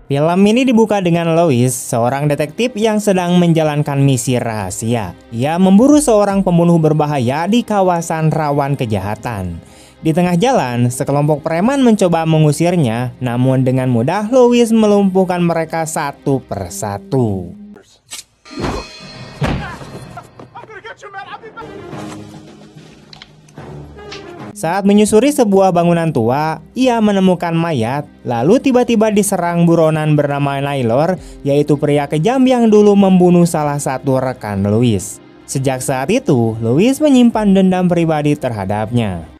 Film ini dibuka dengan Lois, seorang detektif yang sedang menjalankan misi rahasia. Ia memburu seorang pembunuh berbahaya di kawasan rawan kejahatan. Di tengah jalan, sekelompok preman mencoba mengusirnya, namun dengan mudah Lois melumpuhkan mereka satu persatu. Saat menyusuri sebuah bangunan tua, ia menemukan mayat, lalu tiba-tiba diserang buronan bernama Naylor, yaitu pria kejam yang dulu membunuh salah satu rekan Lois. Sejak saat itu, Lois menyimpan dendam pribadi terhadapnya.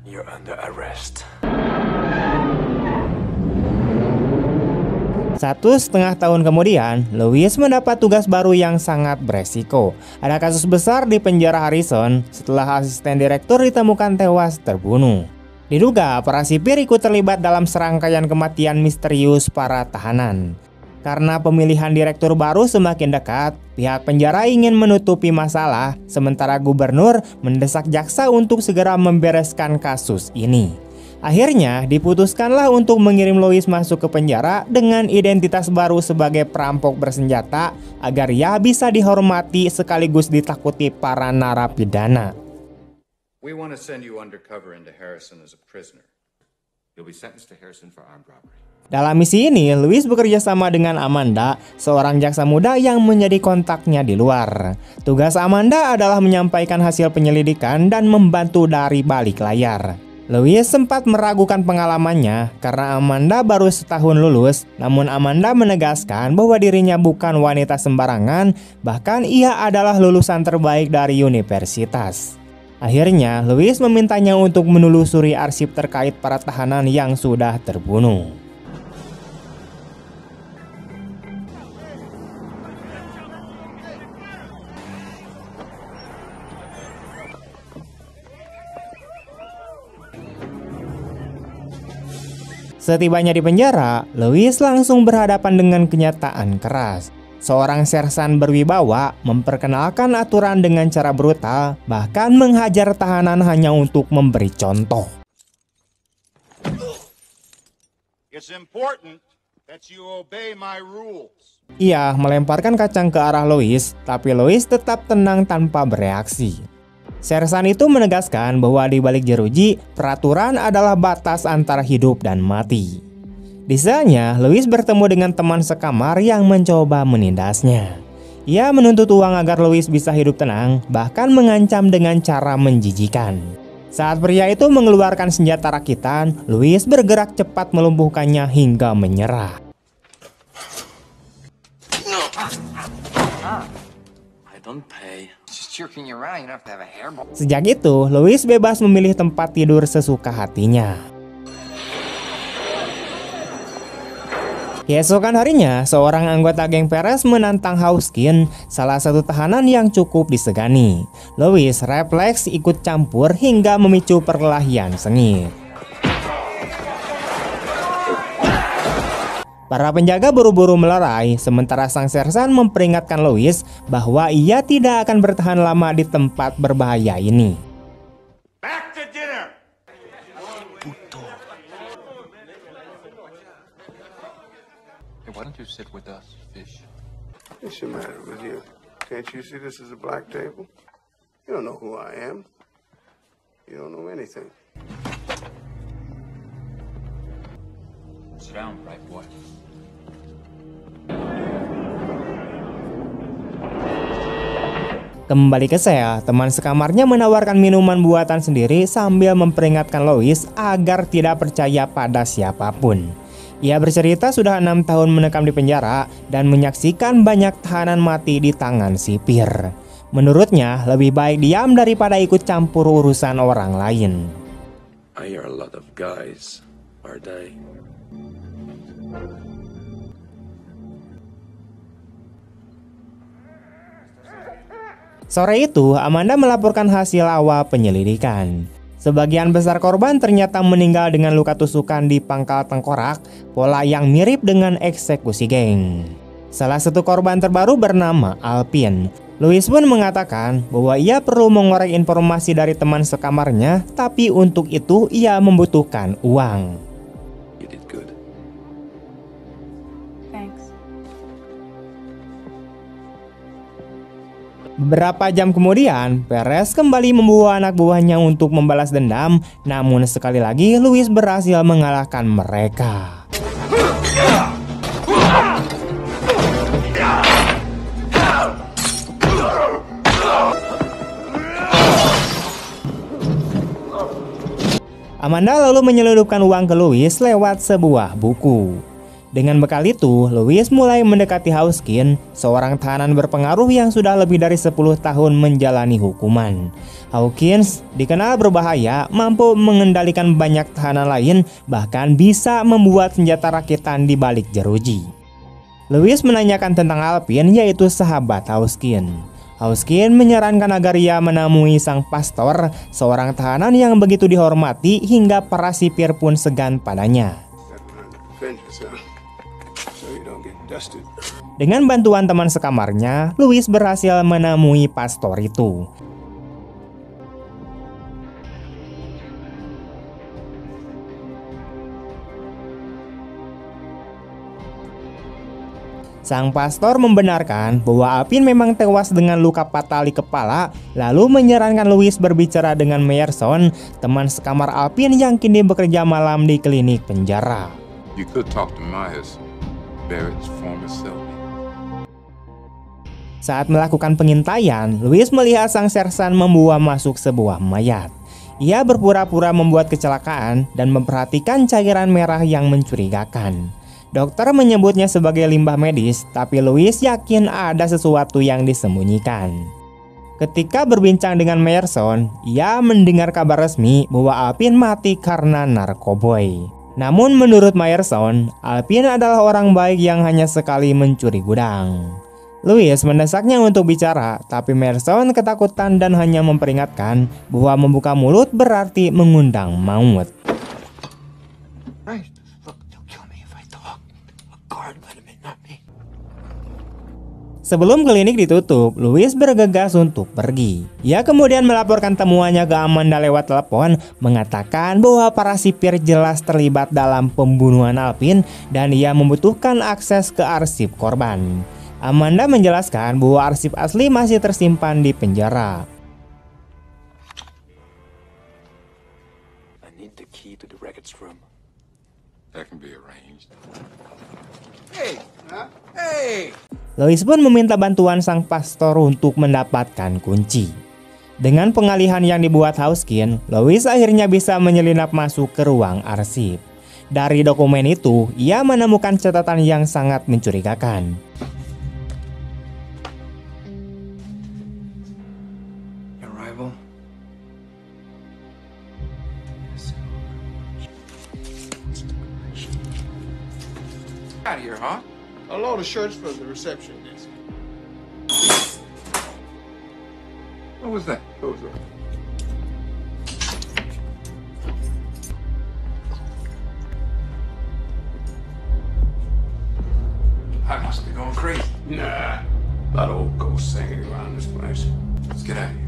You're under arrest. 1,5 tahun kemudian, Lois mendapat tugas baru yang sangat beresiko. Ada kasus besar di penjara Harrison setelah asisten direktur ditemukan tewas terbunuh. Diduga para sipir ikut terlibat dalam serangkaian kematian misterius para tahanan. Karena pemilihan direktur baru semakin dekat, pihak penjara ingin menutupi masalah, sementara gubernur mendesak jaksa untuk segera membereskan kasus ini. Akhirnya diputuskanlah untuk mengirim Lois masuk ke penjara dengan identitas baru sebagai perampok bersenjata agar ia bisa dihormati sekaligus ditakuti para narapidana. We want to send you undercover into Harrison as a prisoner. You'll be sentenced to Harrison for armed robbery. Dalam misi ini, Lois bekerja sama dengan Amanda, seorang jaksa muda yang menjadi kontaknya di luar. Tugas Amanda adalah menyampaikan hasil penyelidikan dan membantu dari balik layar. Lois sempat meragukan pengalamannya karena Amanda baru setahun lulus, namun Amanda menegaskan bahwa dirinya bukan wanita sembarangan, bahkan ia adalah lulusan terbaik dari universitas. Akhirnya, Lois memintanya untuk menelusuri arsip terkait para tahanan yang sudah terbunuh. Setibanya di penjara, Lois langsung berhadapan dengan kenyataan keras. Seorang sersan berwibawa memperkenalkan aturan dengan cara brutal, bahkan menghajar tahanan hanya untuk memberi contoh. It's important that you obey my rules. Ia melemparkan kacang ke arah Lois, tapi Lois tetap tenang tanpa bereaksi. Sersan itu menegaskan bahwa di balik jeruji, peraturan adalah batas antara hidup dan mati. Di selnya, Lois bertemu dengan teman sekamar yang mencoba menindasnya. Ia menuntut uang agar Lois bisa hidup tenang, bahkan mengancam dengan cara menjijikan. Saat pria itu mengeluarkan senjata rakitan, Lois bergerak cepat melumpuhkannya hingga menyerah. Sejak itu, Lois bebas memilih tempat tidur sesuka hatinya. Keesokan harinya, seorang anggota geng Perez menantang Hawkins, salah satu tahanan yang cukup disegani. Lois refleks ikut campur hingga memicu perkelahian sengit. Para penjaga buru-buru melerai, sementara sang sersan memperingatkan Lois bahwa ia tidak akan bertahan lama di tempat berbahaya ini. Back to dinner. Hey, why don't you sit with us, fish? What's the matter with you? Can't you see this is a black table? You don't know who I am. You don't know anything. Sit down, right boy. Kembali ke sel, teman sekamarnya menawarkan minuman buatan sendiri sambil memperingatkan Lois agar tidak percaya pada siapapun. Ia bercerita sudah 6 tahun menekam di penjara dan menyaksikan banyak tahanan mati di tangan sipir. Menurutnya, lebih baik diam daripada ikut campur urusan orang lain. I hear a lot of guys, are they? Sore itu, Amanda melaporkan hasil awal penyelidikan. Sebagian besar korban ternyata meninggal dengan luka tusukan di pangkal tengkorak, pola yang mirip dengan eksekusi geng. Salah satu korban terbaru bernama Alpin. Louis pun mengatakan bahwa ia perlu mengorek informasi dari teman sekamarnya, tapi untuk itu ia membutuhkan uang. You did good. Thanks. Beberapa jam kemudian, Perez kembali membawa anak buahnya untuk membalas dendam, namun sekali lagi Louis berhasil mengalahkan mereka. Amanda lalu menyelundupkan uang ke Louis lewat sebuah buku. Dengan bekal itu, Louis mulai mendekati Hawkins, seorang tahanan berpengaruh yang sudah lebih dari 10 tahun menjalani hukuman. Hawkins dikenal berbahaya, mampu mengendalikan banyak tahanan lain, bahkan bisa membuat senjata rakitan di balik jeruji. Louis menanyakan tentang Alpin, yaitu sahabat Hawkins. Hawkins menyarankan agar ia menemui sang pastor, seorang tahanan yang begitu dihormati hingga para sipir pun segan padanya. Dengan bantuan teman sekamarnya, Louis berhasil menemui pastor itu. Sang pastor membenarkan bahwa Alpin memang tewas dengan luka fatal di kepala, lalu menyarankan Louis berbicara dengan Meyerson, teman sekamar Alpin yang kini bekerja malam di klinik penjara. You could talk to Myers, Barrett's former cellmate. Saat melakukan pengintaian, Louis melihat sang sersan membawa masuk sebuah mayat. Ia berpura-pura membuat kecelakaan dan memperhatikan cairan merah yang mencurigakan. Dokter menyebutnya sebagai limbah medis, tapi Louis yakin ada sesuatu yang disembunyikan. Ketika berbincang dengan Meyerson, ia mendengar kabar resmi bahwa Alpin mati karena narkoboy. Namun menurut Meyerson, Alpin adalah orang baik yang hanya sekali mencuri gudang. Louis mendesaknya untuk bicara, tapi Meyerson ketakutan dan hanya memperingatkan bahwa membuka mulut berarti mengundang maut. Right. Look, they'll kill me if I talk. A guard let him in, not me. Sebelum klinik ditutup, Louis bergegas untuk pergi. Ia kemudian melaporkan temuannya ke Amanda lewat telepon, mengatakan bahwa para sipir jelas terlibat dalam pembunuhan Alpin dan ia membutuhkan akses ke arsip korban. Amanda menjelaskan bahwa arsip asli masih tersimpan di penjara. I need the key to the records room. That can be arranged. Hey! Huh? Hey! Louis pun meminta bantuan sang pastor untuk mendapatkan kunci. Dengan pengalihan yang dibuat Hawkins, Louis akhirnya bisa menyelinap masuk ke ruang arsip. Dari dokumen itu, ia menemukan catatan yang sangat mencurigakan. Arrival. Out of here, huh? A load of shirts for the reception desk. What was that? Who's that? I must be going crazy. Nah. A lot of old ghosts hanging around this place. Let's get out of here.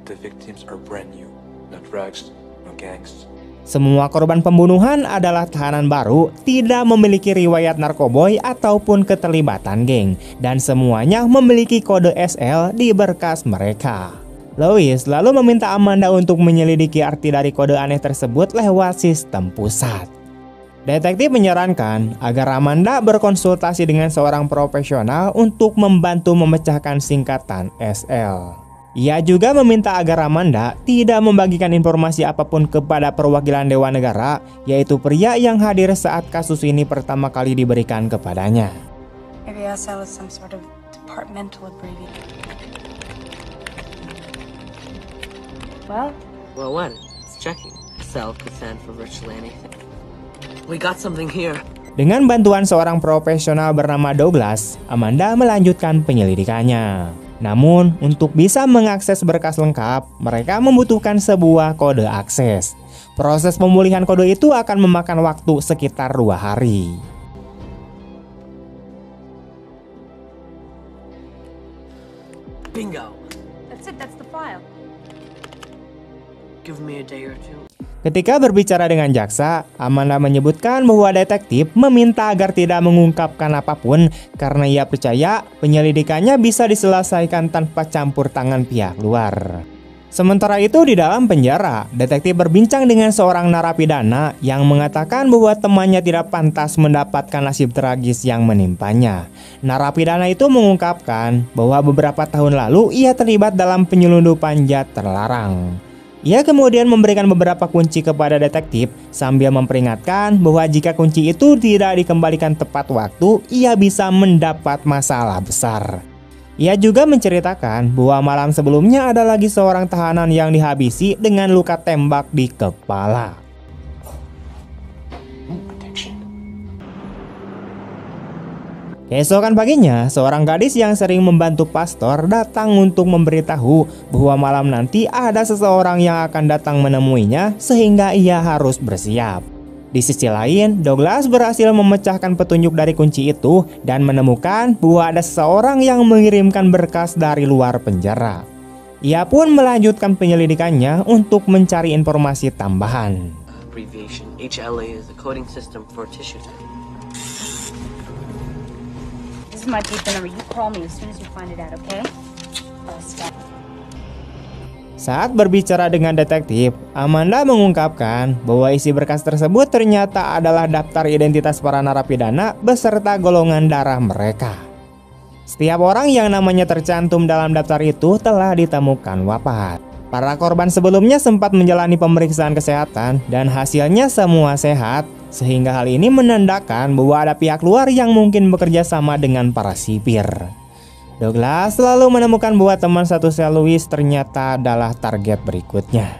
The victims are brand new. No drugs, no gangs. Semua korban pembunuhan adalah tahanan baru, tidak memiliki riwayat narkoboy ataupun keterlibatan geng, dan semuanya memiliki kode SL di berkas mereka. Louis lalu meminta Amanda untuk menyelidiki arti dari kode aneh tersebut lewat sistem pusat. Detektif menyarankan agar Amanda berkonsultasi dengan seorang profesional untuk membantu memecahkan singkatan SL. Ia juga meminta agar Amanda tidak membagikan informasi apapun kepada perwakilan Dewan Negara, yaitu pria yang hadir saat kasus ini pertama kali diberikan kepadanya. Maybe SL is some sort of departmental abbreviation. Well, Well, when? It's checking. Cell could stand for virtually anything. We got something here. Dengan bantuan seorang profesional bernama Douglas, Amanda melanjutkan penyelidikannya. Namun, untuk bisa mengakses berkas lengkap, mereka membutuhkan sebuah kode akses. Proses pemulihan kode itu akan memakan waktu sekitar 2 hari. Bingo. That's it, that's the file. Give me a day or two. Ketika berbicara dengan jaksa, Amanda menyebutkan bahwa detektif meminta agar tidak mengungkapkan apapun karena ia percaya penyelidikannya bisa diselesaikan tanpa campur tangan pihak luar. Sementara itu di dalam penjara, detektif berbincang dengan seorang narapidana yang mengatakan bahwa temannya tidak pantas mendapatkan nasib tragis yang menimpanya. Narapidana itu mengungkapkan bahwa beberapa tahun lalu ia terlibat dalam penyelundupan zat terlarang. Ia kemudian memberikan beberapa kunci kepada detektif sambil memperingatkan bahwa jika kunci itu tidak dikembalikan tepat waktu, ia bisa mendapat masalah besar. Ia juga menceritakan bahwa malam sebelumnya ada lagi seorang tahanan yang dihabisi dengan luka tembak di kepala. Keesokan paginya, seorang gadis yang sering membantu pastor datang untuk memberitahu bahwa malam nanti ada seseorang yang akan datang menemuinya sehingga ia harus bersiap. Di sisi lain, Douglas berhasil memecahkan petunjuk dari kunci itu dan menemukan bahwa ada seseorang yang mengirimkan berkas dari luar penjara. Ia pun melanjutkan penyelidikannya untuk mencari informasi tambahan. Abbreviation HLA is the coding system for tissue type. This is my deep number. You call me as soon as you find it out, okay? Stop. Saat berbicara dengan detektif, Amanda mengungkapkan bahwa isi berkas tersebut ternyata adalah daftar identitas para narapidana beserta golongan darah mereka. Setiap orang yang namanya tercantum dalam daftar itu telah ditemukan wafat. Para korban sebelumnya sempat menjalani pemeriksaan kesehatan dan hasilnya semua sehat, sehingga hal ini menandakan bahwa ada pihak luar yang mungkin bekerja sama dengan para sipir. Douglas selalu menemukan bahwa teman satu sel Louis ternyata adalah target berikutnya.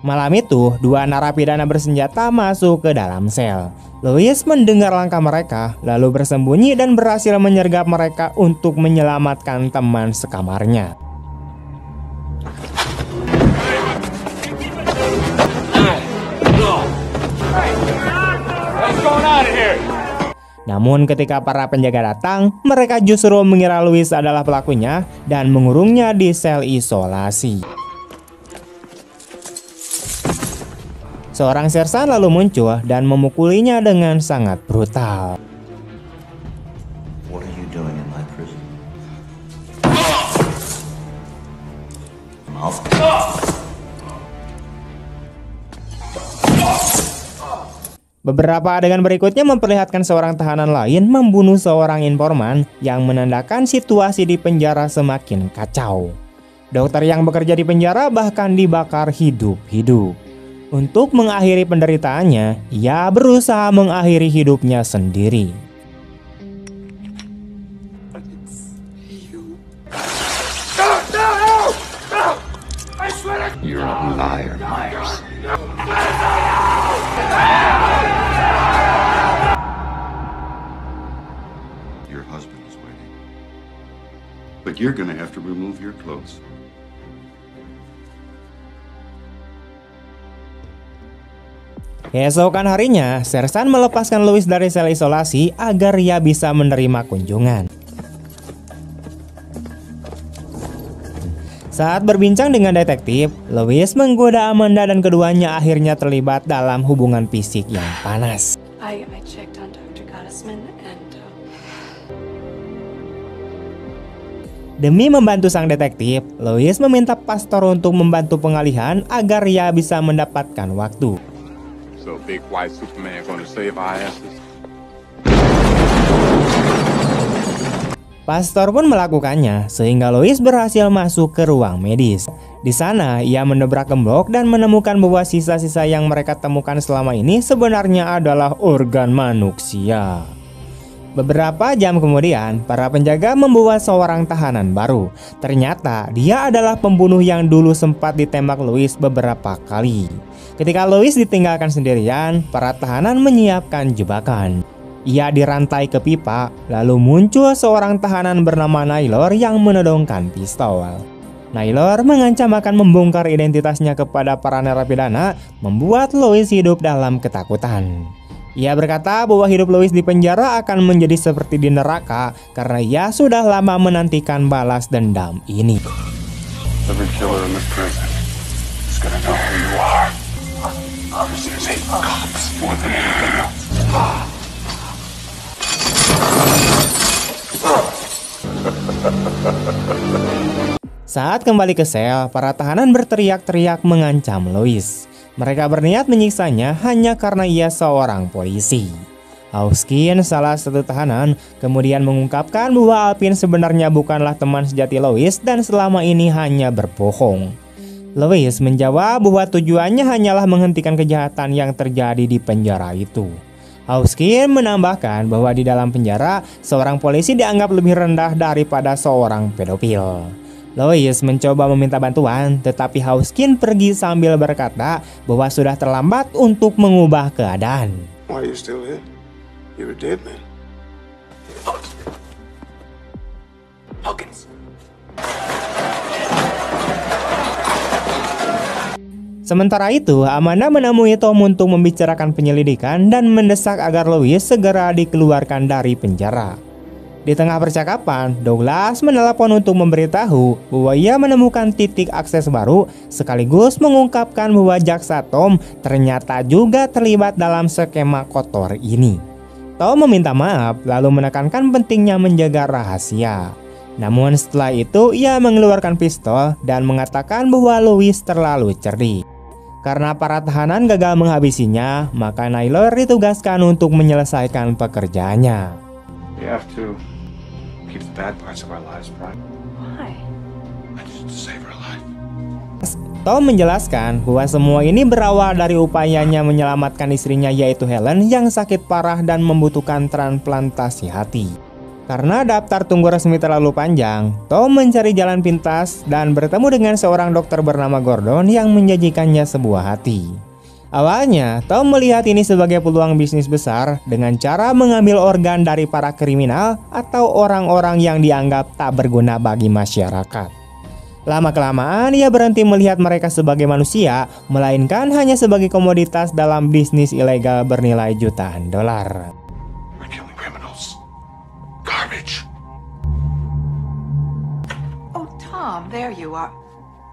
Malam itu, dua narapidana bersenjata masuk ke dalam sel. Louis mendengar langkah mereka, lalu bersembunyi dan berhasil menyergap mereka untuk menyelamatkan teman sekamarnya. Namun ketika para penjaga datang, mereka justru mengira Louis adalah pelakunya dan mengurungnya di sel isolasi. Seorang sersan lalu muncul dan memukulinya dengan sangat brutal. What are you doing in my prison? Mouth. Beberapa adegan berikutnya memperlihatkan seorang tahanan lain membunuh seorang informan yang menandakan situasi di penjara semakin kacau. Dokter yang bekerja di penjara bahkan dibakar hidup-hidup. Untuk mengakhiri penderitaannya, ia berusaha mengakhiri hidupnya sendiri. You're a liar, Myers. Your husband is waiting. But you're gonna have to remove your clothes. Keesokan harinya, sersan melepaskan Louis dari sel isolasi agar ia bisa menerima kunjungan. Saat berbincang dengan detektif, Louis menggoda Amanda dan keduanya akhirnya terlibat dalam hubungan fisik yang panas. I checked on Dr. Gottesman and Demi membantu sang detektif, Louis meminta pastor untuk membantu pengalihan agar ia bisa mendapatkan waktu. So big white Superman gonna save our asses? Pastor pun melakukannya sehingga Louis berhasil masuk ke ruang medis. Di sana ia mendobrak gembok dan menemukan bahwa sisa-sisa yang mereka temukan selama ini sebenarnya adalah organ manusia. Beberapa jam kemudian, para penjaga membawa seorang tahanan baru. Ternyata dia adalah pembunuh yang dulu sempat ditembak Louis beberapa kali. Ketika Louis ditinggalkan sendirian, para tahanan menyiapkan jebakan. Ia dirantai ke pipa, lalu muncul seorang tahanan bernama Naylor yang menodongkan pistol. Naylor mengancam akan membongkar identitasnya kepada para narapidana, membuat Louis hidup dalam ketakutan. Ia berkata bahwa hidup Louis di penjara akan menjadi seperti di neraka karena ia sudah lama menantikan balas dendam ini. Every killer in this prison is gonna know who you are. Officers hate cops more than anything else. Saat kembali ke sel, para tahanan berteriak-teriak mengancam Louis. Mereka berniat menyiksanya hanya karena ia seorang polisi. Hawkins, salah satu tahanan, kemudian mengungkapkan bahwa Alvin sebenarnya bukanlah teman sejati Louis dan selama ini hanya berbohong. Louis menjawab bahwa tujuannya hanyalah menghentikan kejahatan yang terjadi di penjara itu. Hawkins menambahkan bahwa di dalam penjara, seorang polisi dianggap lebih rendah daripada seorang pedofil. Louis mencoba meminta bantuan, tetapi Hawkins pergi sambil berkata bahwa sudah terlambat untuk mengubah keadaan. Why are you still here? You're a dead man. Hawkins. Sementara itu, Amanda menemui Tom untuk membicarakan penyelidikan dan mendesak agar Louis segera dikeluarkan dari penjara. Di tengah percakapan, Douglas menelepon untuk memberitahu bahwa ia menemukan titik akses baru sekaligus mengungkapkan bahwa jaksa Tom ternyata juga terlibat dalam skema kotor ini. Tom meminta maaf lalu menekankan pentingnya menjaga rahasia. Namun setelah itu ia mengeluarkan pistol dan mengatakan bahwa Louis terlalu cerdik. Karena para tahanan gagal menghabisinya, maka Naylor ditugaskan untuk menyelesaikan pekerjaannya. We have to keep the bad parts of our lives private. Why? Just to save our life. Tom menjelaskan bahwa semua ini berawal dari upayanya menyelamatkan istrinya yaitu Helen yang sakit parah dan membutuhkan transplantasi hati. Karena daftar tunggu resmi terlalu panjang, Tom mencari jalan pintas dan bertemu dengan seorang dokter bernama Gordon yang menjanjikannya sebuah hati. Awalnya, Tom melihat ini sebagai peluang bisnis besar dengan cara mengambil organ dari para kriminal atau orang-orang yang dianggap tak berguna bagi masyarakat. Lama-kelamaan, ia berhenti melihat mereka sebagai manusia, melainkan hanya sebagai komoditas dalam bisnis ilegal bernilai jutaan dolar. We're killing criminals. Garbage. Oh, Tom, there you are.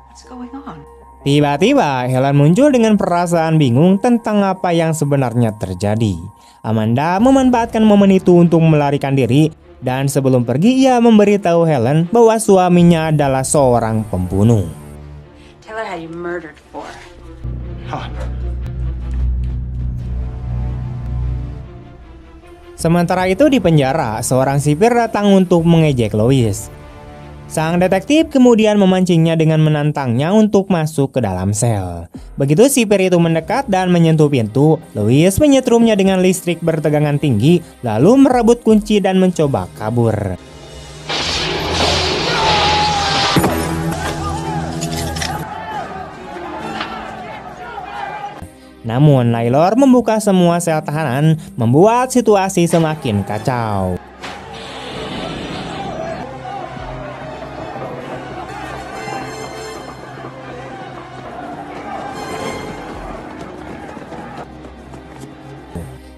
What's going on? Tiba-tiba, Helen muncul dengan perasaan bingung tentang apa yang sebenarnya terjadi. Amanda memanfaatkan momen itu untuk melarikan diri, dan sebelum pergi ia memberitahu Helen bahwa suaminya adalah seorang pembunuh. Tell her how you murdered for. Sementara itu di penjara, seorang sipir datang untuk mengejek Louis. Sang detektif kemudian memancingnya dengan menantangnya untuk masuk ke dalam sel. Begitu sipir itu mendekat dan menyentuh pintu, Louis menyetrumnya dengan listrik bertegangan tinggi, lalu merebut kunci dan mencoba kabur. Namun Naylor membuka semua sel tahanan, membuat situasi semakin kacau.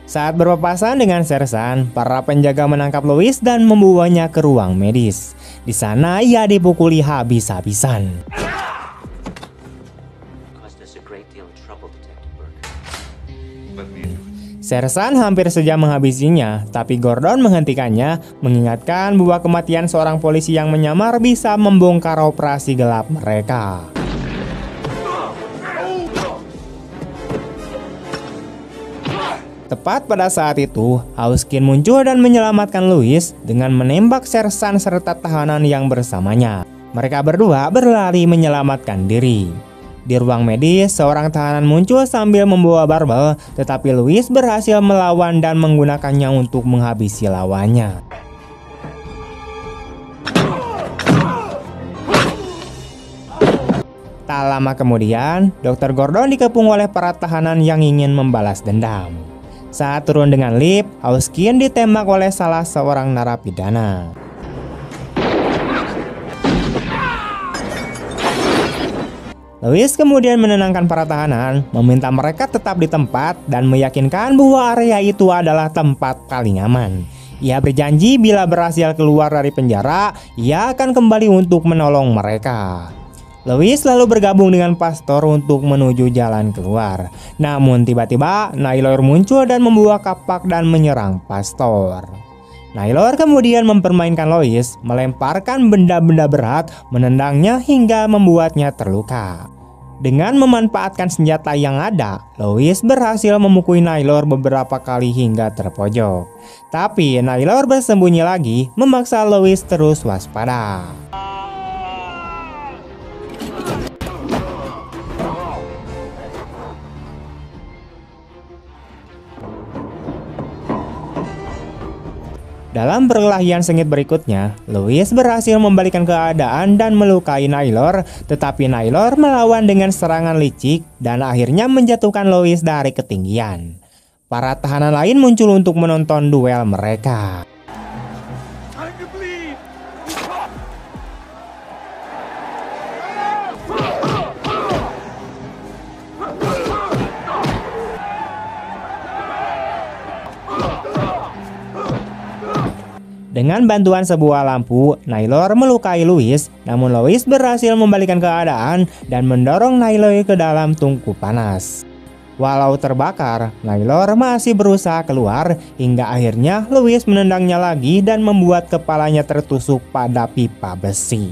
Saat berpapasan dengan Sersan, para penjaga menangkap Louis dan membawanya ke ruang medis. Di sana ia dipukuli habis-habisan. Sersan hampir saja menghabisinya, tapi Gordon menghentikannya, mengingatkan bahwa kematian seorang polisi yang menyamar bisa membongkar operasi gelap mereka. Tepat pada saat itu, Hawkins muncul dan menyelamatkan Louis dengan menembak Sersan serta tahanan yang bersamanya. Mereka berdua berlari menyelamatkan diri. Di ruang medis, seorang tahanan muncul sambil membawa barbel, tetapi Louis berhasil melawan dan menggunakannya untuk menghabisi lawannya. Tak lama kemudian, Dr. Gordon dikepung oleh para tahanan yang ingin membalas dendam. Saat turun dengan lift, Hawkins ditembak oleh salah seorang narapidana. Louis kemudian menenangkan para tahanan, meminta mereka tetap di tempat dan meyakinkan bahwa area itu adalah tempat paling aman. Ia berjanji bila berhasil keluar dari penjara, ia akan kembali untuk menolong mereka. Louis lalu bergabung dengan pastor untuk menuju jalan keluar. Namun tiba-tiba Naylor muncul dan membawa kapak dan menyerang pastor. Naylor kemudian mempermainkan Louis, melemparkan benda-benda berat, menendangnya hingga membuatnya terluka. Dengan memanfaatkan senjata yang ada, Louis berhasil memukuli Naylor beberapa kali hingga terpojok. Tapi Naylor bersembunyi lagi, memaksa Louis terus waspada. Dalam perkelahian sengit berikutnya, Louis berhasil membalikan keadaan dan melukai Naylor, tetapi Naylor melawan dengan serangan licik dan akhirnya menjatuhkan Louis dari ketinggian. Para tahanan lain muncul untuk menonton duel mereka. Dengan bantuan sebuah lampu, Naylor melukai Louis, namun Louis berhasil membalikan keadaan dan mendorong Naylor ke dalam tungku panas. Walau terbakar, Naylor masih berusaha keluar hingga akhirnya Louis menendangnya lagi dan membuat kepalanya tertusuk pada pipa besi.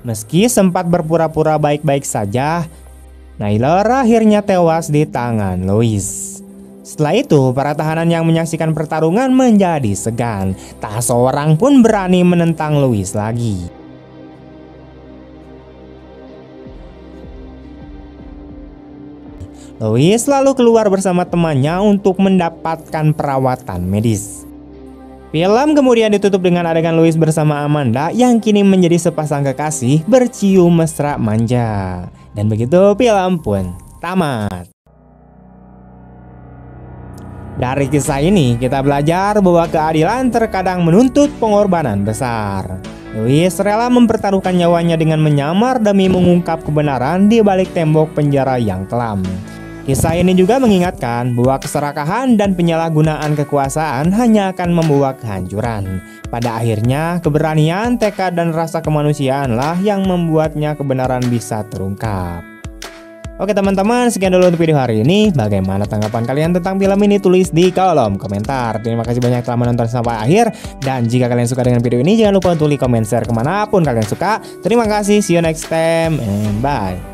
Meski sempat berpura-pura baik-baik saja, Naylor akhirnya tewas di tangan Louis. Setelah itu, para tahanan yang menyaksikan pertarungan menjadi segan. Tak seorang pun berani menentang Louis lagi. Louis lalu keluar bersama temannya untuk mendapatkan perawatan medis. Film kemudian ditutup dengan adegan Louis bersama Amanda yang kini menjadi sepasang kekasih bercium mesra manja. Dan begitu film pun tamat. Dari kisah ini kita belajar bahwa keadilan terkadang menuntut pengorbanan besar. Louis rela mempertaruhkan nyawanya dengan menyamar demi mengungkap kebenaran di balik tembok penjara yang kelam. Kisah ini juga mengingatkan bahwa keserakahan dan penyalahgunaan kekuasaan hanya akan membawa kehancuran. Pada akhirnya, keberanian, tekad, dan rasa kemanusiaanlah yang membuatnya kebenaran bisa terungkap. Oke teman-teman, sekian dulu untuk video hari ini. Bagaimana tanggapan kalian tentang film ini? Tulis di kolom komentar. Terima kasih banyak telah menonton sampai akhir. Dan jika kalian suka dengan video ini, jangan lupa untuk komen, share kemanapun kalian suka. Terima kasih, see you next time, and bye.